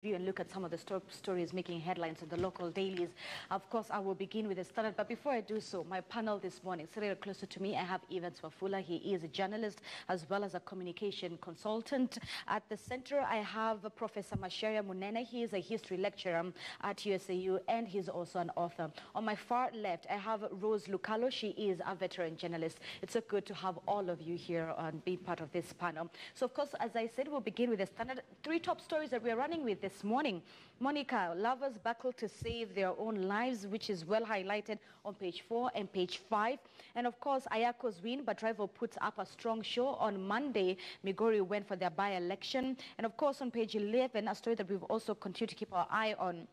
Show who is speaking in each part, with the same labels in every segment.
Speaker 1: and look at some of the stories making headlines in the local dailies. Of course, I will begin with the Standard, but before I do so, my panel this morning, sitting closer to me, I have Evans Wafula. He is a journalist as well as a communication consultant. At the center, I have Professor Masheria Munene. He is a history lecturer at USAU, and he's also an author. On my far left, I have Rose Lucalo. She is a veteran journalist. It's so good to have all of you here and being part of this panel. So, of course, as I said, we'll begin with the Standard. Three top stories that we're running with this morning. Monica, lovers battle to save their own lives, which is well highlighted on page 4 and page 5. And of course, Ayako's win, but rival puts up a strong show. On Monday, Migori went for their by-election. And of course, on page 11, a story that we've also continued to keep our eye on.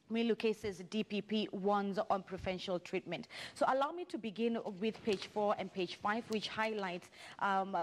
Speaker 1: Milu cases, DPP warns on preferential treatment. So allow me to begin with page 4 and page 5, which highlights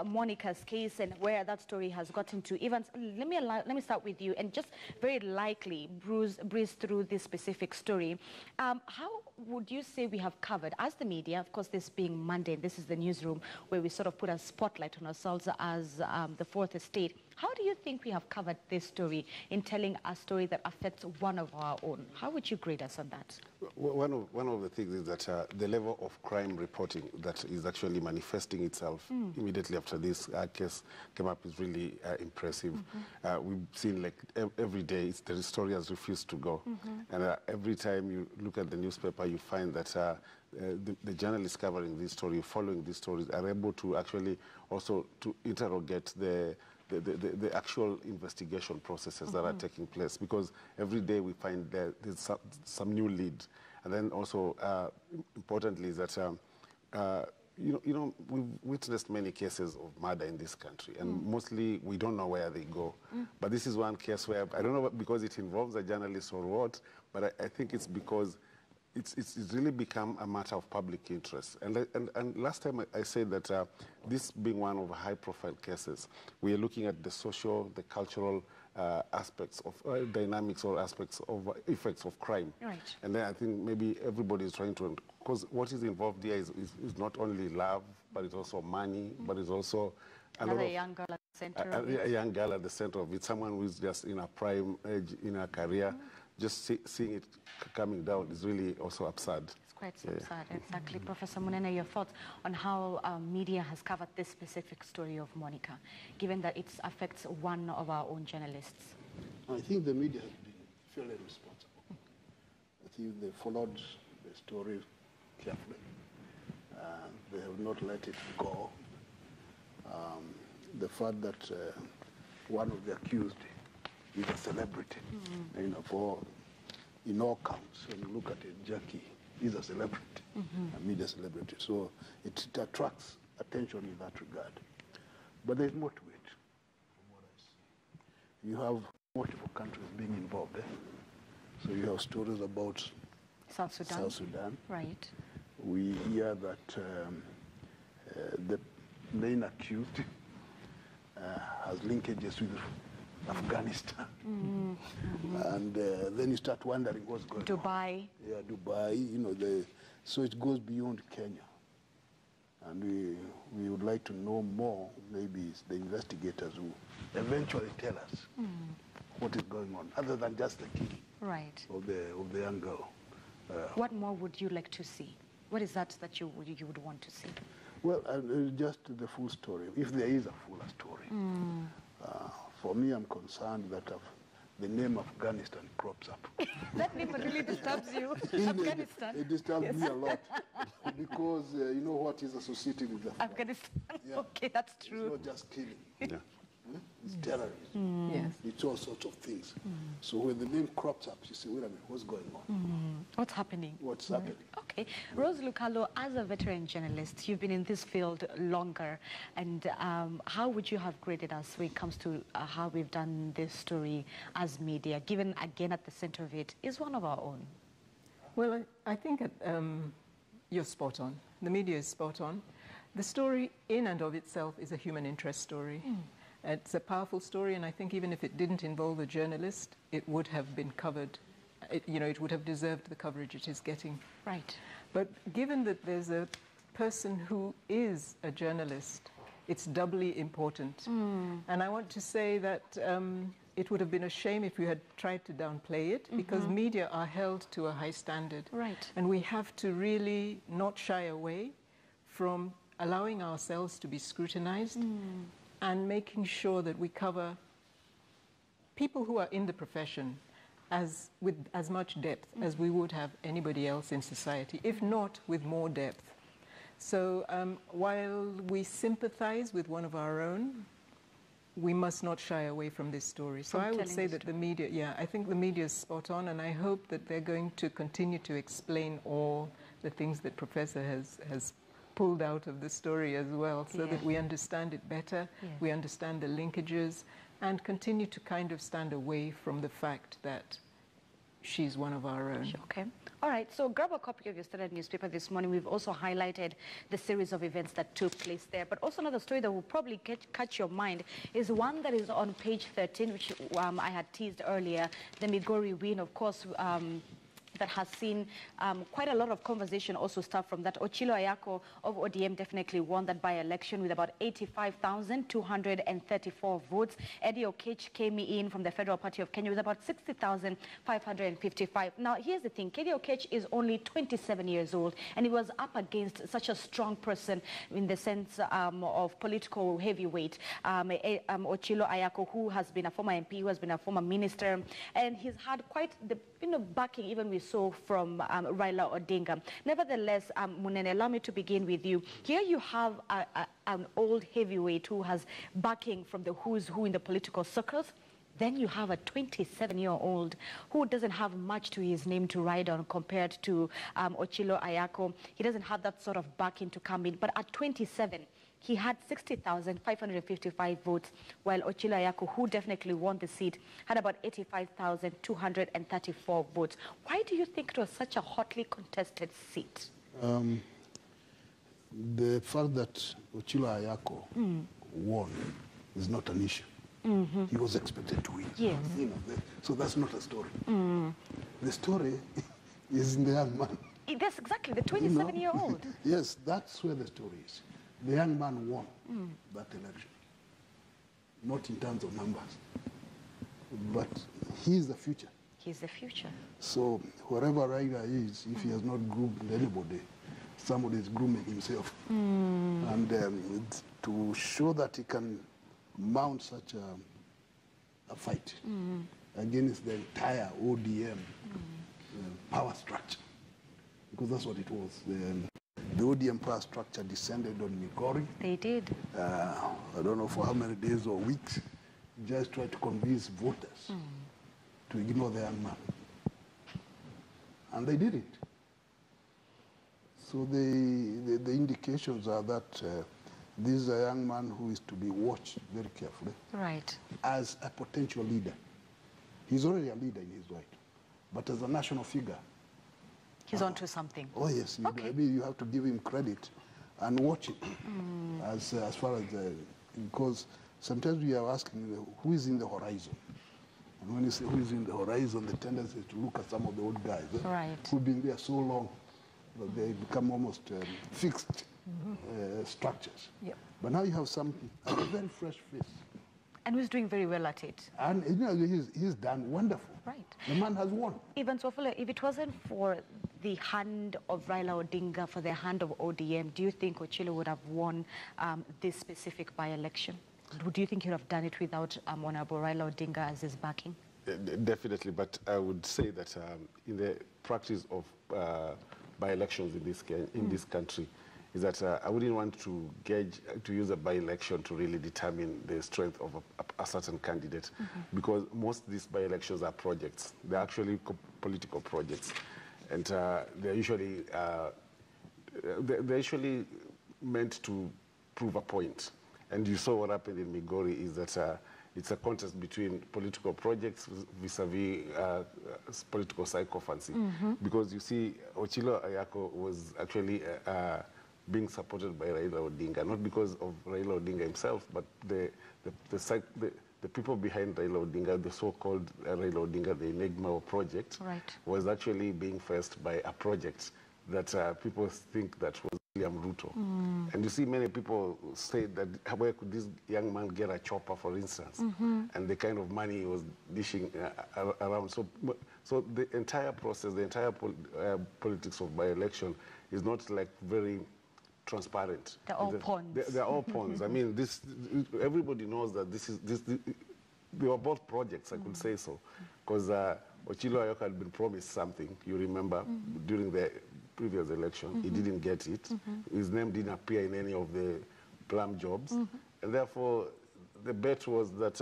Speaker 1: Monica's case and where that story has gotten to. Evans, let me start with you and just very likely breeze through this specific story. How would you say we have covered, as the media, of course this being Monday, this is the newsroom where we sort of put a spotlight on ourselves as the fourth estate. How do you think we have covered this story in telling a story that affects one of our own? How would you grade us on that?
Speaker 2: One of the things is that the level of crime reporting that is actually manifesting itself immediately after this case came up is really impressive. We've seen like every day the story has refused to go. And every time you look at the newspaper, you find that the journalists covering this story, following these stories, are able to actually also to interrogate the actual investigation processes that are taking place, because every day we find there's some new lead. And then also, importantly, is that we've witnessed many cases of murder in this country, and mostly we don't know where they go. But this is one case where, I don't know because it involves a journalist or what, but I think it's because it's really become a matter of public interest. And last time I said that this being one of high-profile cases, we are looking at the social, the cultural aspects of dynamics or aspects of effects of crime. Right. And then I think maybe everybody is trying to, because what is involved here is not only love, but it's also money, but it's also
Speaker 1: another young girl at the center of it.
Speaker 2: A young girl at the center of it, someone who is just in a prime age in her career. Just seeing it coming down is really also absurd.
Speaker 1: It's quite absurd, exactly. Professor Munene, your thoughts on how media has covered this specific story of Monica, given that it affects one of our own journalists?
Speaker 3: I think the media has been fairly responsible. I think they followed the story carefully. They have not let it go. The fact that one of the accused is a celebrity. In all counts, when you look at it, Jackie is a celebrity, a media celebrity. So it attracts attention in that regard. But there's more to it, from what I see. You have multiple countries being involved. So you have stories about
Speaker 1: South Sudan. Right.
Speaker 3: We hear that the main accused has linkages with Afghanistan. And then you start wondering what's going on.
Speaker 1: Dubai.
Speaker 3: Yeah, Dubai, so it goes beyond Kenya. And we would like to know more, maybe it's the investigators who eventually tell us what is going on, other than just the killing of the young girl.
Speaker 1: What more would you like to see? What is that you would want to see?
Speaker 3: Well, just the full story, if there is a full story. For me, I'm concerned that the name Afghanistan crops up.
Speaker 1: That name really disturbs you, Afghanistan?
Speaker 3: It disturbs me a lot, because you know what is associated with
Speaker 1: Afghanistan. Yeah. Okay, that's true.
Speaker 3: It's not just killing. Yeah. It's terrorism.
Speaker 1: Yes.
Speaker 3: It's all sorts of things. So when the name crops up, you say, wait a minute, what's going on?
Speaker 1: What's happening?
Speaker 3: What's happening?
Speaker 1: Okay. Rose Lucalo, as a veteran journalist, you've been in this field longer, and how would you have graded us when it comes to how we've done this story as media, given, again, at the center of it is one of our own?
Speaker 4: Well, I think you're spot on. The media is spot on. The story in and of itself is a human interest story. It's a powerful story, and I think even if it didn't involve a journalist, it would have been covered. It would have deserved the coverage it is getting.
Speaker 1: Right.
Speaker 4: But given that there's a person who is a journalist, it's doubly important. And I want to say that it would have been a shame if we had tried to downplay it, because media are held to a high standard.
Speaker 1: Right.
Speaker 4: And we have to really not shy away from allowing ourselves to be scrutinized and making sure that we cover people who are in the profession with as much depth as we would have anybody else in society, if not with more depth. So while we sympathize with one of our own, we must not shy away from this story. So I would say that the media, yeah, I think the media is spot on, and I hope that they're going to continue to explain all the things that Professor has pulled out of the story as well, so that we understand it better, we understand the linkages, and continue to kind of stand away from the fact that she's one of our own.
Speaker 1: Okay. All right, so grab a copy of your Standard newspaper this morning. We've also highlighted the series of events that took place there. But also another story that will probably catch your mind is one that is on page 13, which I had teased earlier, the Migori win, of course, that has seen quite a lot of conversation also start from that. Ochilo Ayako of ODM definitely won that by-election with about 85,234 votes. Eddie Okech came in from the Federal Party of Kenya with about 60,555. Now, here's the thing. Eddie Okech is only 27 years old, and he was up against such a strong person in the sense of political heavyweight. Ochilo Ayako, who has been a former MP, who has been a former minister, and he's had quite the backing even we saw from Raila Odinga. Nevertheless, Munene, allow me to begin with you. Here you have an old heavyweight who has backing from the who's who in the political circles. Then you have a 27-year-old who doesn't have much to his name to ride on compared to Ochilo Ayako. He doesn't have that sort of backing to come in. But at 27, he had 60,555 votes, while Ochilo Ayako, who definitely won the seat, had about 85,234 votes. Why do you think it was such a hotly contested seat?
Speaker 3: The fact that Ochilo Ayako won is not an issue. He was expected to win.
Speaker 1: Yes.
Speaker 3: So that's not a story. The story is in the young man.
Speaker 1: That's exactly, the 27-year-old.
Speaker 3: Yes, that's where the story is. The young man won that election, not in terms of numbers, but he's the future.
Speaker 1: He's the future.
Speaker 3: So wherever Raila is, if he has not groomed anybody, somebody is grooming himself. And to show that he can mount such a fight against the entire ODM power structure, because that's what it was. The ODM power structure descended on Migori.
Speaker 1: They did.
Speaker 3: I don't know for how many days or weeks, just tried to convince voters to ignore the young man. And they did it. So the indications are that this is a young man who is to be watched very carefully.
Speaker 1: Right.
Speaker 3: As a potential leader. He's already a leader in his right. But as a national figure,
Speaker 1: he's onto something.
Speaker 3: Oh, yes.
Speaker 1: Okay.
Speaker 3: You have to give him credit and watch it as far as because sometimes we are asking who is in the horizon. And when you say who is in the horizon, the tendency is to look at some of the old guys who've been there so long that they become almost fixed structures. Yep. But now you have a very fresh face.
Speaker 1: And who's doing very well at it.
Speaker 3: And he's done wonderful.
Speaker 1: Right.
Speaker 3: The man has won.
Speaker 1: Even Swafula, if it wasn't for the hand of Raila Odinga, for the hand of ODM, do you think Ochilo would have won this specific by-election? Do you think he would have done it without Honorable Raila Odinga as his backing?
Speaker 2: Definitely, but I would say that in the practice of by-elections in this country, is that I wouldn't want to use a by-election to really determine the strength of a certain candidate, because most of these by-elections are projects. They're actually political projects, and they're usually meant to prove a point. And you saw what happened in Migori is that it's a contest between political projects vis-a-vis political sycophancy, because you see Ochilo Ayako was actually being supported by Raila Odinga, not because of Raila Odinga himself, but the people behind Raila Odinga, the so-called Raila Odinga, the Enigma project, was actually being faced by a project that people think that was William Ruto. And you see many people say that where could this young man get a chopper, for instance, and the kind of money he was dishing around. So the entire process, the entire politics of by-election is not like very transparent.
Speaker 1: They're all pawns.
Speaker 2: They're all pawns. I mean, everybody knows that they were both projects, I could say so, because Ochilo Ayoka had been promised something, you remember, during the previous election. He didn't get it. His name didn't appear in any of the plum jobs. And therefore, the bet was that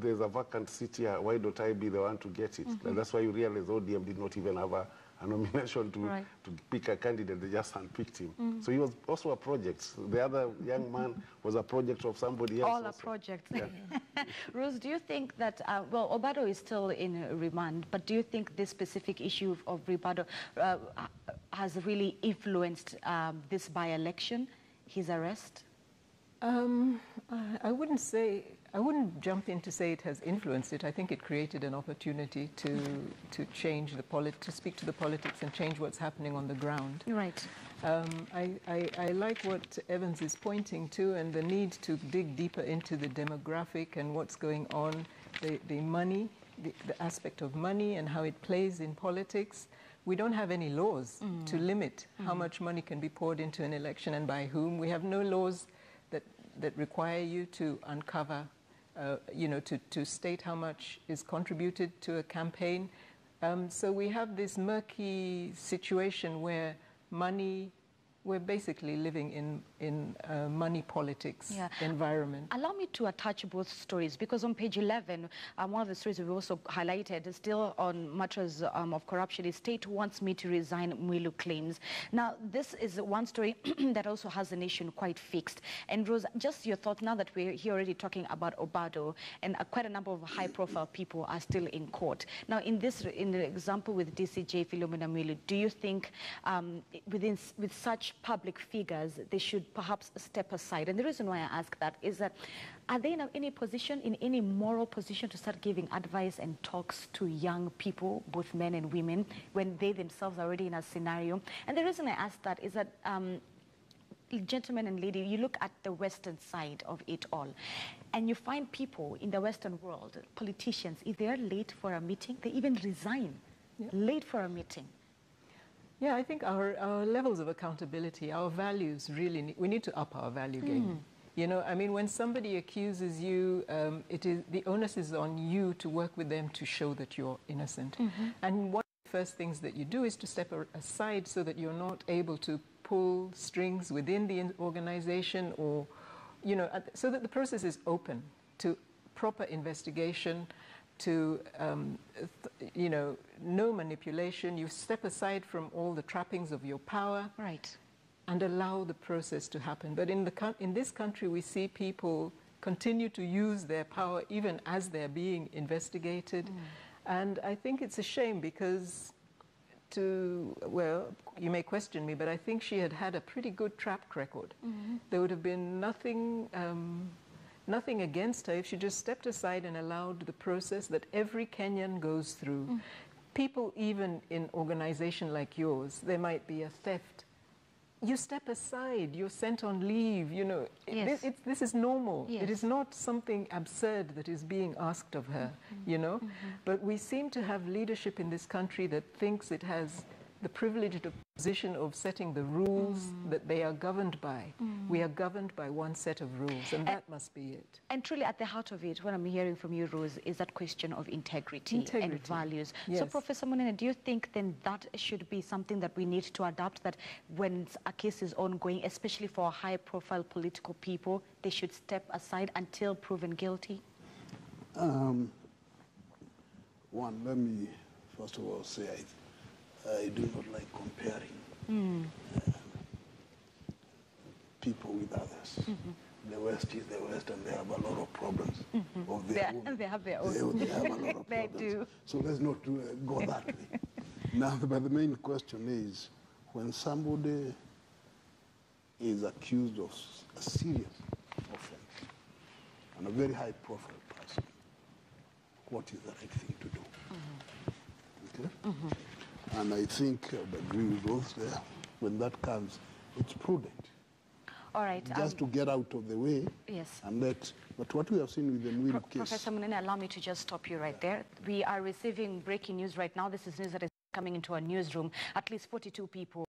Speaker 2: there's a vacant seat here. Why don't I be the one to get it? And that's why you realize ODM did not even have a nomination to pick a candidate. They just handpicked him. So he was also a project. The other young man was a project of somebody else.
Speaker 1: All a project. Yeah. Rose, do you think that, well, Obado is still in remand, but do you think this specific issue of Ribado has really influenced this by-election, his arrest?
Speaker 4: I wouldn't jump in to say it has influenced it. I think it created an opportunity to change to speak to the politics and change what's happening on the ground.
Speaker 1: Right.
Speaker 4: I like what Evans is pointing to, and the need to dig deeper into the demographic and what's going on, the money, the aspect of money and how it plays in politics. We don't have any laws to limit how much money can be poured into an election and by whom. We have no laws that require you to uncover, to state how much is contributed to a campaign. So we have this murky situation where we're basically living in money politics environment.
Speaker 1: Allow me to attach both stories, because on page 11, one of the stories we've also highlighted is still on matters of corruption. The state wants me to resign, Mwilu claims. Now, this is one story that also has the nation quite fixed. And Rose, just your thought now that we're here already talking about Obado, and quite a number of high-profile people are still in court. Now, in the example with DCJ Philomena Mwilu, do you think with such public figures, they should perhaps step aside? And the reason why I ask that is that, are they in any position, in any moral position, to start giving advice and talks to young people, both men and women, when they themselves are already in a scenario? And the reason I ask that is that, gentlemen and lady, you look at the Western side of it all, and you find people in the Western world, politicians, if they are late for a meeting, they even resign, late for a meeting.
Speaker 4: Yeah, I think our levels of accountability, our values really, we need to up our value game. You know, I mean, when somebody accuses you, the onus is on you to work with them to show that you're innocent. And one of the first things that you do is to step aside so that you're not able to pull strings within the organization, or, you know, so that the process is open to proper investigation, to, you know, no manipulation. You step aside from all the trappings of your power.
Speaker 1: Right.
Speaker 4: And allow the process to happen. But in this country, we see people continue to use their power even as they're being investigated. And I think it's a shame, because well, you may question me, but I think she had a pretty good track record. There would have been nothing against her if she just stepped aside and allowed the process that every Kenyan goes through. People, even in organization like yours, there might be a theft. You step aside, you're sent on leave, you know.
Speaker 1: Yes.
Speaker 4: This is normal.
Speaker 1: Yes.
Speaker 4: It is not something absurd that is being asked of her, you know. But we seem to have leadership in this country that thinks it has the privileged position of setting the rules that they are governed by. We are governed by one set of rules, and that must be it.
Speaker 1: And truly at the heart of it, what I'm hearing from you, Rose, is that question of integrity. And values.
Speaker 4: Yes.
Speaker 1: So, Professor Munene, do you think then that should be something that we need to adapt, that when a case is ongoing, especially for high-profile political people, they should step aside until proven guilty?
Speaker 3: One, let me first of all say I do not like comparing people with others. The West is the West, and they have a lot of problems of their own.
Speaker 1: They have their own.
Speaker 3: They have a lot of
Speaker 1: They
Speaker 3: problems.
Speaker 1: do.
Speaker 3: So let's not go that way. Now, but the main question is, when somebody is accused of a serious offense and a very high-profile person, what is the right thing to do? Okay? And I think I would agree with those there. When that comes, it's prudent.
Speaker 1: All right.
Speaker 3: Just to get out of the way.
Speaker 1: Yes.
Speaker 3: And but what we have seen with the Mwilu case.
Speaker 1: Professor Munene, allow me to just stop you right there. We are receiving breaking news right now. This is news that is coming into our newsroom. At least 42 people